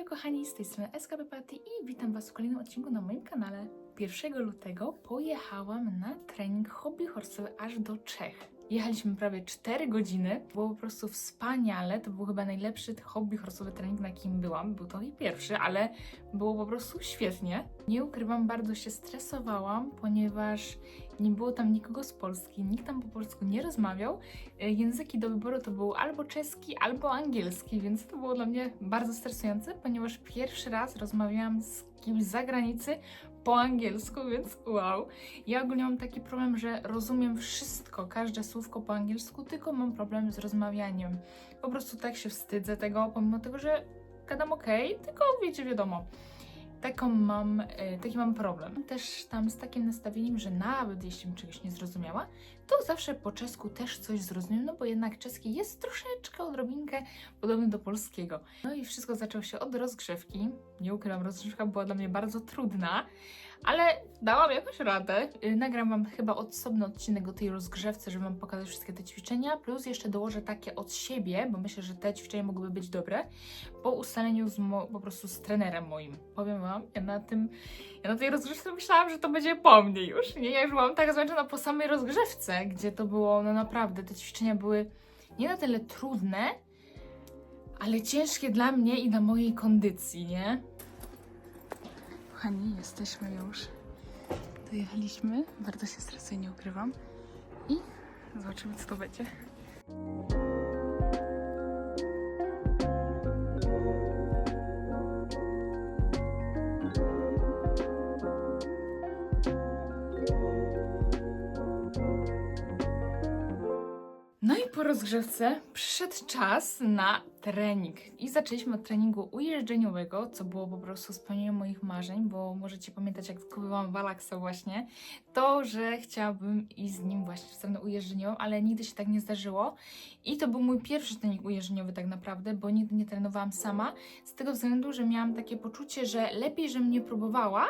kochani, z tej strony SKP Patty i witam Was w kolejnym odcinku na moim kanale. 1 lutego pojechałam na trening hobby horse'owy aż do Czech. Jechaliśmy prawie 4 godziny, było po prostu wspaniale, to był chyba najlepszy hobby horse'owy trening, na jakim byłam. Był to mój pierwszy, ale było po prostu świetnie. Nie ukrywam, bardzo się stresowałam, ponieważ nie było tam nikogo z Polski, nikt tam po polsku nie rozmawiał. Języki do wyboru to był albo czeski, albo angielski, więc to było dla mnie bardzo stresujące, ponieważ pierwszy raz rozmawiałam z kimś z zagranicy po angielsku, więc wow. Ja ogólnie mam taki problem, że rozumiem wszystko, każde słówko po angielsku, tylko mam problem z rozmawianiem. Po prostu tak się wstydzę tego, pomimo tego, że gadam okej, tylko wiecie, wiadomo. Taki mam problem. Też tam z takim nastawieniem, że nawet jeśli bym czegoś nie zrozumiała, to zawsze po czesku też coś zrozumiem, no bo jednak czeski jest troszeczkę, odrobinkę podobny do polskiego. No i wszystko zaczęło się od rozgrzewki. Nie ukrywam, rozgrzewka była dla mnie bardzo trudna, ale dałam jakoś radę. Nagram Wam chyba osobny odcinek o tej rozgrzewce, żeby Wam pokazać wszystkie te ćwiczenia, plus jeszcze dołożę takie od siebie, bo myślę, że te ćwiczenia mogłyby być dobre, po ustaleniu po prostu z trenerem moim. Powiem Wam, ja na tej rozgrzewce myślałam, że to będzie po mnie już, nie? Ja już byłam tak zmęczona po samej rozgrzewce, gdzie to było, no naprawdę, te ćwiczenia były nie na tyle trudne, ale ciężkie dla mnie i dla mojej kondycji, nie? Kochani, jesteśmy już. Dojechaliśmy. Bardzo się stresuję, nie ukrywam. I zobaczymy, co to będzie. No i po rozgrzewce przyszedł czas na trening. I zaczęliśmy od treningu ujeżdżeniowego, co było po prostu spełnieniem moich marzeń, bo możecie pamiętać, jak kupowałam Wallaxa właśnie, to, że chciałabym iść z nim właśnie w stronę ujeżdżeniową, ale nigdy się tak nie zdarzyło. I to był mój pierwszy trening ujeżdżeniowy tak naprawdę, bo nigdy nie trenowałam sama, z tego względu, że miałam takie poczucie, że lepiej, żebym nie próbowała,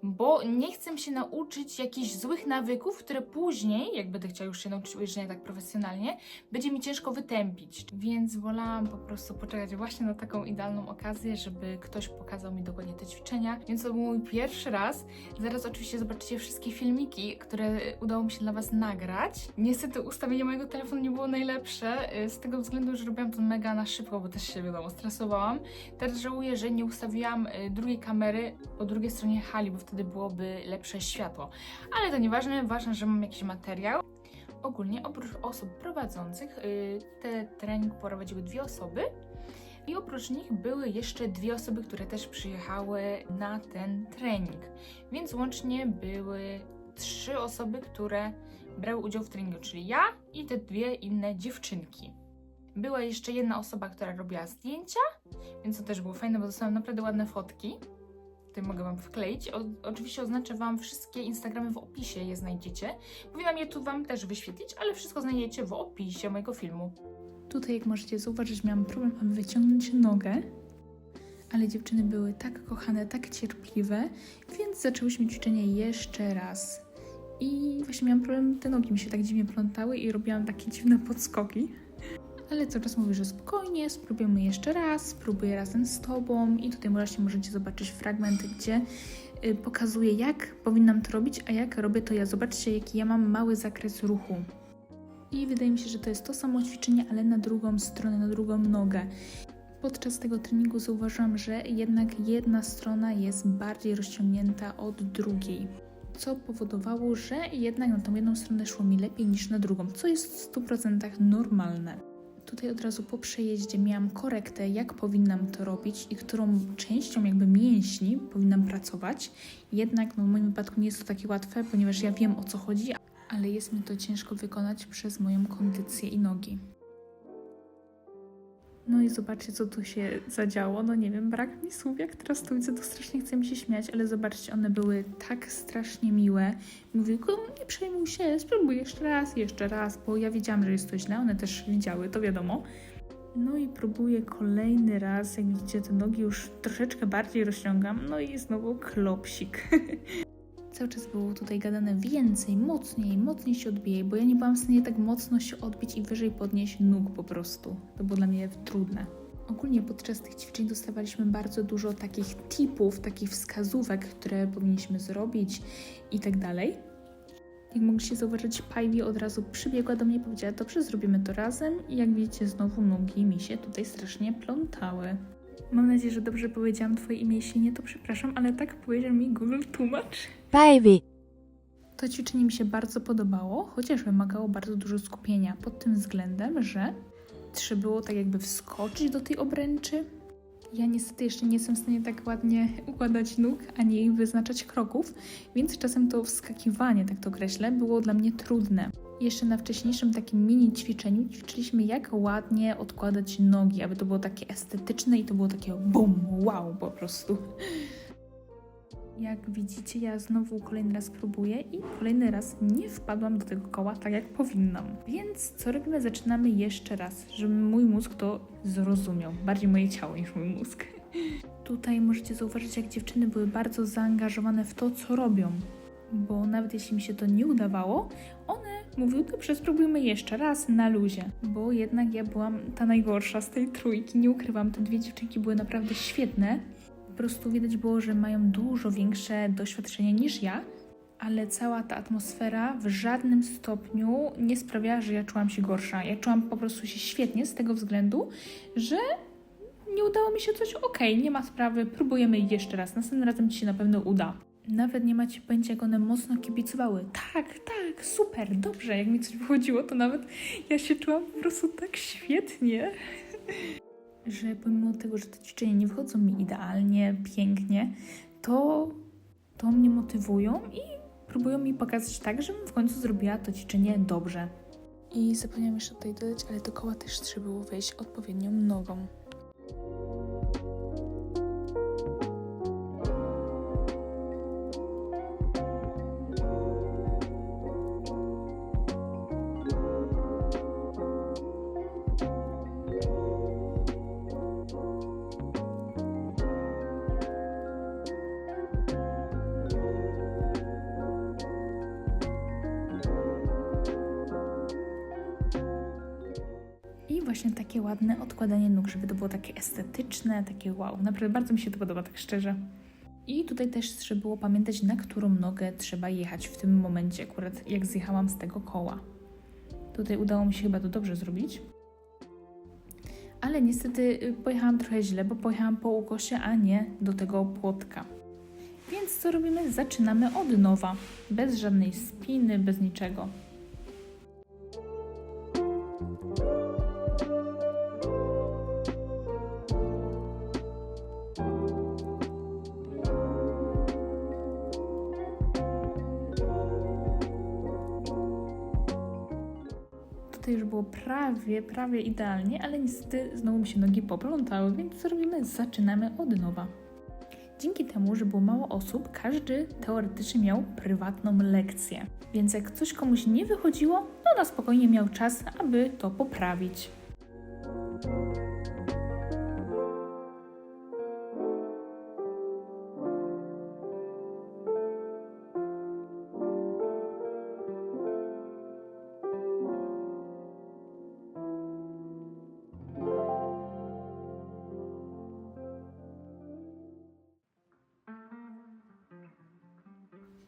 bo nie chcę się nauczyć jakichś złych nawyków, które później, jak będę chciała już się nauczyć ujeżdżania tak profesjonalnie, będzie mi ciężko wytępić. Więc wolałam po prostu poczekać właśnie na taką idealną okazję, żeby ktoś pokazał mi dokładnie te ćwiczenia. Więc to był mój pierwszy raz. Zaraz oczywiście zobaczycie wszystkie filmiki, które udało mi się dla Was nagrać. Niestety ustawienie mojego telefonu nie było najlepsze, z tego względu, że robiłam to mega na szybko, bo też się, wiadomo, stresowałam. Teraz żałuję, że nie ustawiłam drugiej kamery po drugiej stronie hali, bo wtedy byłoby lepsze światło. Ale to nieważne, ważne, że mam jakiś materiał. Ogólnie oprócz osób prowadzących, te trening prowadziły 2 osoby i oprócz nich były jeszcze 2 osoby, które też przyjechały na ten trening. Więc łącznie były 3 osoby, które brały udział w treningu, czyli ja i te 2 inne dziewczynki. Była jeszcze jedna osoba, która robiła zdjęcia, więc to też było fajne, bo dostałam naprawdę ładne fotki. Tutaj mogę Wam wkleić. Oczywiście oznaczę Wam wszystkie Instagramy w opisie, je znajdziecie. Powinnam je tu Wam też wyświetlić, ale wszystko znajdziecie w opisie mojego filmu. Tutaj, jak możecie zauważyć, miałam problem, aby wyciągnąć nogę, ale dziewczyny były tak kochane, tak cierpliwe, więc zaczęłyśmy ćwiczenie jeszcze raz. I właśnie miałam problem, te nogi mi się tak dziwnie plątały i robiłam takie dziwne podskoki. Ale cały czas mówię, że spokojnie, spróbujemy jeszcze raz, spróbuję razem z Tobą i tutaj możecie zobaczyć fragmenty, gdzie pokazuję, jak powinnam to robić, a jak robię to ja. Zobaczcie, jaki ja mam mały zakres ruchu. I wydaje mi się, że to jest to samo ćwiczenie, ale na drugą stronę, na drugą nogę. Podczas tego treningu zauważyłam, że jednak jedna strona jest bardziej rozciągnięta od drugiej, co powodowało, że jednak na tą jedną stronę szło mi lepiej niż na drugą, co jest w 100% normalne. Tutaj od razu po przejeździe miałam korektę, jak powinnam to robić i którą częścią jakby mięśni powinnam pracować. Jednak w moim wypadku nie jest to takie łatwe, ponieważ ja wiem, o co chodzi, ale jest mi to ciężko wykonać przez moją kondycję i nogi. No i zobaczcie, co tu się zadziało. No nie wiem, brak mi słów, jak teraz to widzę, to strasznie chce mi się śmiać, ale zobaczcie, one były tak strasznie miłe. Mówię, nie przejmuj się, spróbuj jeszcze raz, bo ja wiedziałam, że jest to źle, one też widziały, to wiadomo. No i próbuję kolejny raz, jak widzicie, te nogi już troszeczkę bardziej rozciągam, no i znowu klopsik. Cały czas było tutaj gadane więcej, mocniej się odbijaj, bo ja nie byłam w stanie tak mocno się odbić i wyżej podnieść nóg po prostu. To było dla mnie trudne. Ogólnie podczas tych ćwiczeń dostawaliśmy bardzo dużo takich tipów, takich wskazówek, które powinniśmy zrobić i tak dalej. Jak mogliście zauważyć, Pivy od razu przybiegła do mnie i powiedziała: dobrze, zrobimy to razem. I jak widzicie, znowu nogi mi się tutaj strasznie plątały. Mam nadzieję, że dobrze powiedziałam Twoje imię. Jeśli nie, to przepraszam, ale tak powiedział mi Google Tłumacz. Pivy. To ćwiczenie mi się bardzo podobało, chociaż wymagało bardzo dużo skupienia pod tym względem, że trzeba było tak jakby wskoczyć do tej obręczy. Ja niestety jeszcze nie jestem w stanie tak ładnie układać nóg, ani wyznaczać kroków, więc czasem to wskakiwanie, tak to określę, było dla mnie trudne. Jeszcze na wcześniejszym takim mini ćwiczeniu ćwiczyliśmy, jak ładnie odkładać nogi, aby to było takie estetyczne i to było takie bum, wow po prostu. Jak widzicie, ja znowu kolejny raz próbuję i kolejny raz nie wpadłam do tego koła tak, jak powinnam. Więc co robimy? Zaczynamy jeszcze raz, żeby mój mózg to zrozumiał. Bardziej moje ciało niż mój mózg. Tutaj możecie zauważyć, jak dziewczyny były bardzo zaangażowane w to, co robią. Bo nawet jeśli mi się to nie udawało, one mówiły: dobrze, spróbujmy jeszcze raz na luzie. Bo jednak ja byłam ta najgorsza z tej trójki. Nie ukrywam, te dwie dziewczynki były naprawdę świetne. Po prostu widać było, że mają dużo większe doświadczenie niż ja, ale cała ta atmosfera w żadnym stopniu nie sprawiała, że ja czułam się gorsza. Ja czułam po prostu się świetnie z tego względu, że nie udało mi się coś, nie ma sprawy, próbujemy jeszcze raz, następnym razem Ci się na pewno uda. Nawet nie macie pojęcia, jak one mocno kibicowały. Tak, super, dobrze. Jak mi coś wychodziło, to nawet ja się czułam po prostu tak świetnie, że pomimo tego, że te ćwiczenia nie wychodzą mi idealnie, pięknie, to mnie motywują i próbują mi pokazać tak, żebym w końcu zrobiła to ćwiczenie dobrze. I zapomniałam jeszcze tutaj dodać, ale do koła też trzeba było wejść odpowiednią nogą. I właśnie takie ładne odkładanie nóg, żeby to było takie estetyczne, takie wow. Naprawdę bardzo mi się to podoba, tak szczerze. I tutaj też trzeba było pamiętać, na którą nogę trzeba jechać w tym momencie, akurat jak zjechałam z tego koła. Tutaj udało mi się chyba to dobrze zrobić. Ale niestety pojechałam trochę źle, bo pojechałam po ukosie, a nie do tego płotka. Więc co robimy? Zaczynamy od nowa. Bez żadnej spiny, bez niczego. Tutaj już było prawie idealnie, ale niestety znowu mi się nogi poplątały, więc co robimy? Zaczynamy od nowa. Dzięki temu, że było mało osób, każdy teoretycznie miał prywatną lekcję. Więc jak coś komuś nie wychodziło, to na spokojnie miał czas, aby to poprawić.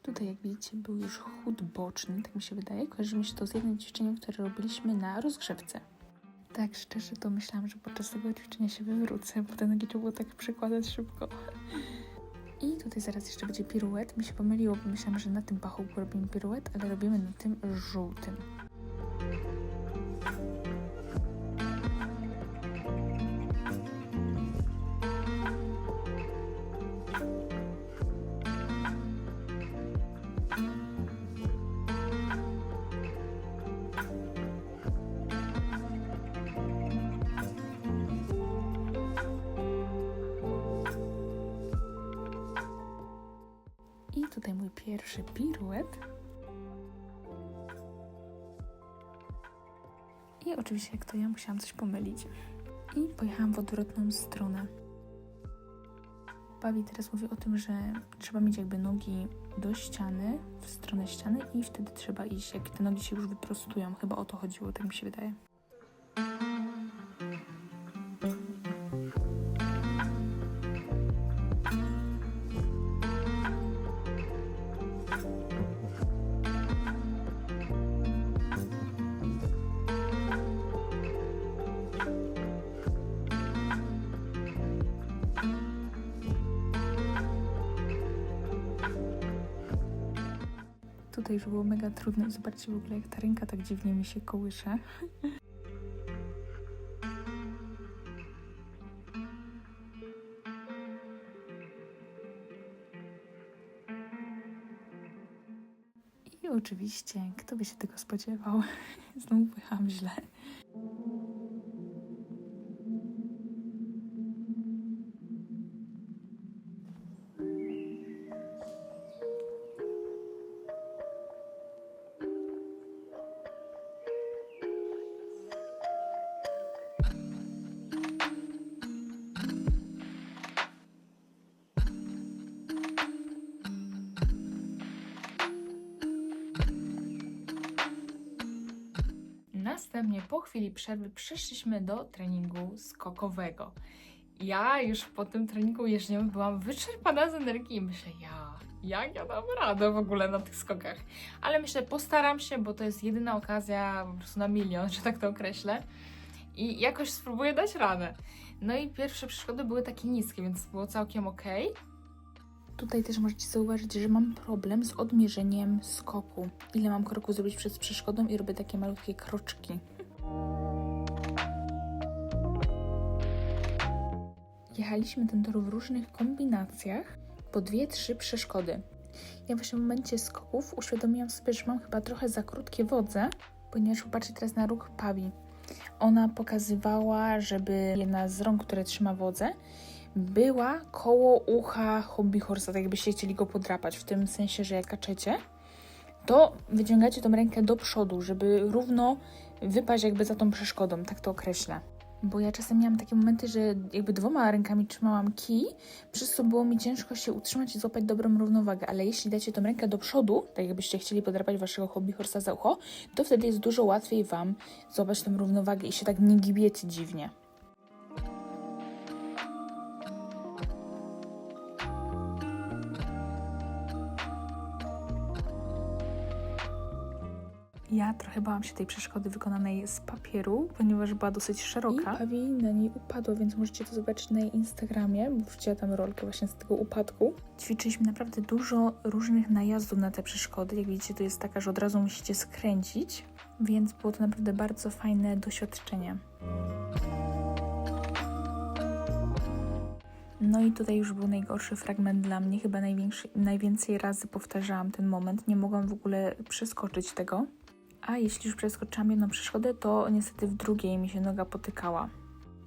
Tutaj, jak widzicie, był już chód boczny, tak mi się wydaje. Kojarzy mi się to z jednym ćwiczeniem, które robiliśmy na rozgrzewce. Tak szczerze to myślałam, że podczas tego ćwiczenia się wywrócę, bo te nogi trzeba było tak przekładać szybko. I tutaj zaraz jeszcze będzie piruet. Mi się pomyliło, bo myślałam, że na tym pachołku robimy piruet, ale robimy na tym żółtym. I tutaj mój pierwszy piruet. I oczywiście, jak to ja musiałam coś pomylić. I pojechałam w odwrotną stronę. Pavi teraz mówi o tym, że trzeba mieć jakby nogi do ściany, w stronę ściany i wtedy trzeba iść, jak te nogi się już wyprostują. Chyba o to chodziło, tak mi się wydaje. tutaj już było mega trudne. Zobaczcie w ogóle, jak ta ręka tak dziwnie mi się kołysze. I oczywiście, kto by się tego spodziewał? Znowu pojechałam źle. Następnie po chwili przerwy przeszliśmy do treningu skokowego. Ja już po tym treningu jeżdżeniowym byłam wyczerpana z energii i myślę, jak ja dam radę w ogóle na tych skokach. Ale myślę, postaram się, bo to jest jedyna okazja po prostu na milion, że tak to określę. I jakoś spróbuję dać radę. No i pierwsze przeszkody były takie niskie, więc było całkiem ok. Tutaj też możecie zauważyć, że mam problem z odmierzeniem skoku. Ile mam kroków zrobić przed przeszkodą i robię takie malutkie kroczki. Jechaliśmy ten tor w różnych kombinacjach po 2-3 przeszkody. Ja właśnie w momencie skoków uświadomiłam sobie, że mam chyba trochę za krótkie wodze, ponieważ popatrzcie teraz na ruch Pawi. Ona pokazywała, żeby jedna z rąk, które trzyma wodze, była koło ucha hobby horse'a, tak jakbyście chcieli go podrapać, w tym sensie, że jak skaczecie, to wyciągacie tą rękę do przodu, żeby równo wypaść jakby za tą przeszkodą, tak to określę. Bo ja czasem miałam takie momenty, że jakby 2 rękami trzymałam kij, przez co było mi ciężko się utrzymać i złapać dobrą równowagę, ale jeśli dacie tą rękę do przodu, tak jakbyście chcieli podrapać waszego hobby horse'a za ucho, to wtedy jest dużo łatwiej wam złapać tą równowagę i się tak nie gibiecie dziwnie. Ja trochę bałam się tej przeszkody wykonanej z papieru, ponieważ była dosyć szeroka. I Pawi na niej upadła, więc możecie to zobaczyć na jej Instagramie, bo wrzuciła tam rolkę właśnie z tego upadku. Ćwiczyliśmy naprawdę dużo różnych najazdów na te przeszkody. Jak widzicie, to jest taka, że od razu musicie skręcić, więc było to naprawdę bardzo fajne doświadczenie. No i tutaj już był najgorszy fragment dla mnie. Chyba najwięcej razy powtarzałam ten moment. Nie mogłam w ogóle przeskoczyć tego. A jeśli już przeskoczyłam jedną przeszkodę, to niestety w drugiej mi się noga potykała.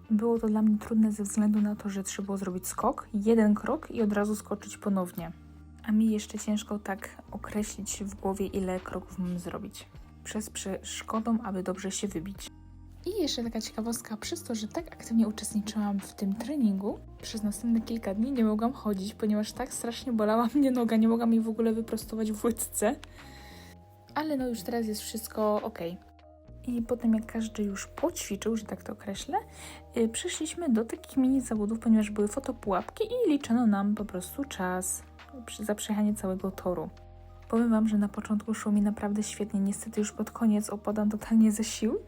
Było to dla mnie trudne ze względu na to, że trzeba było zrobić skok, jeden krok i od razu skoczyć ponownie. A mi jeszcze ciężko tak określić w głowie, ile kroków mam zrobić przez przeszkodą, aby dobrze się wybić. I jeszcze taka ciekawostka, przez to, że tak aktywnie uczestniczyłam w tym treningu, przez następne kilka dni nie mogłam chodzić, ponieważ tak strasznie bolała mnie noga, nie mogłam jej w ogóle wyprostować w łydce. Ale no już teraz jest wszystko ok. I potem jak każdy już poćwiczył, że tak to określę, przeszliśmy do takich mini zawodów, ponieważ były fotopułapki i liczono nam po prostu czas za przejechanie całego toru. Powiem wam, że na początku szło mi naprawdę świetnie, niestety już pod koniec opadam totalnie ze sił,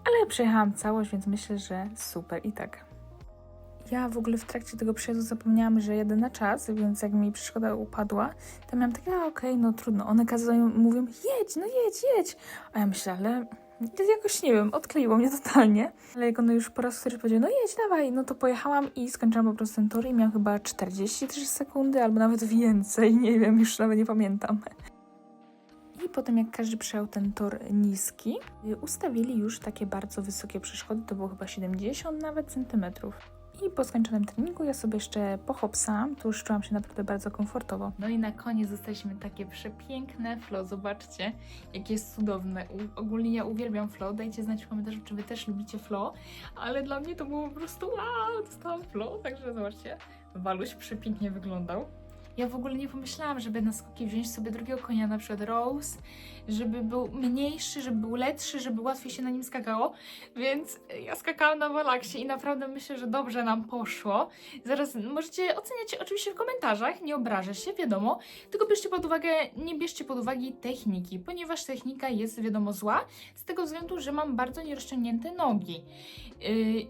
ale przejechałam całość, więc myślę, że super i tak. Ja w ogóle w trakcie tego przejazdu zapomniałam, że jadę na czas, więc jak mi przeszkoda upadła, to miałam takie, okej, no trudno. One mówią, jedź, no jedź. A ja myślę, ale jakoś, nie wiem, odkleiło mnie totalnie. Ale jak one już po raz któryś powiedziały, no jedź, dawaj, no to pojechałam i skończyłam po prostu ten tor i miałam chyba 43 sekundy, albo nawet więcej, nie wiem, już nawet nie pamiętam. I potem jak każdy przejął ten tor niski, ustawili już takie bardzo wysokie przeszkody, to było chyba 70 nawet centymetrów. I po skończonym treningu ja sobie jeszcze pohopsałam, to już czułam się naprawdę bardzo komfortowo. No i na koniec dostaliśmy takie przepiękne flow, zobaczcie, jakie jest cudowne. Ogólnie ja uwielbiam flow, dajcie znać w komentarzu, czy wy też lubicie flow, ale dla mnie to było po prostu wow, dostałam flow, także zobaczcie, Waluś przepięknie wyglądał. Ja w ogóle nie pomyślałam, żeby na skoki wziąć sobie drugiego konia, na przykład Rose, żeby był mniejszy, żeby był lepszy, żeby łatwiej się na nim skakało, więc ja skakałam na Walaksie i naprawdę myślę, że dobrze nam poszło. Zaraz możecie oceniać oczywiście w komentarzach, nie obrażę się, wiadomo, tylko nie bierzcie pod uwagę techniki, ponieważ technika jest wiadomo zła, z tego względu, że mam bardzo nierozciągnięte nogi,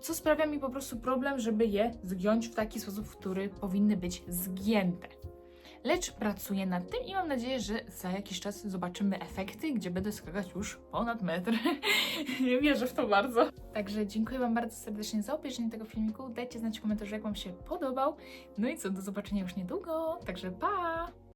co sprawia mi po prostu problem, żeby je zgiąć w taki sposób, w który powinny być zgięte. lecz pracuję nad tym i mam nadzieję, że za jakiś czas zobaczymy efekty, gdzie będę skakać już ponad metr. Wierzę w to bardzo. Także dziękuję Wam bardzo serdecznie za obejrzenie tego filmiku. Dajcie znać w komentarzu, jak Wam się podobał. No i co, do zobaczenia już niedługo. Także pa!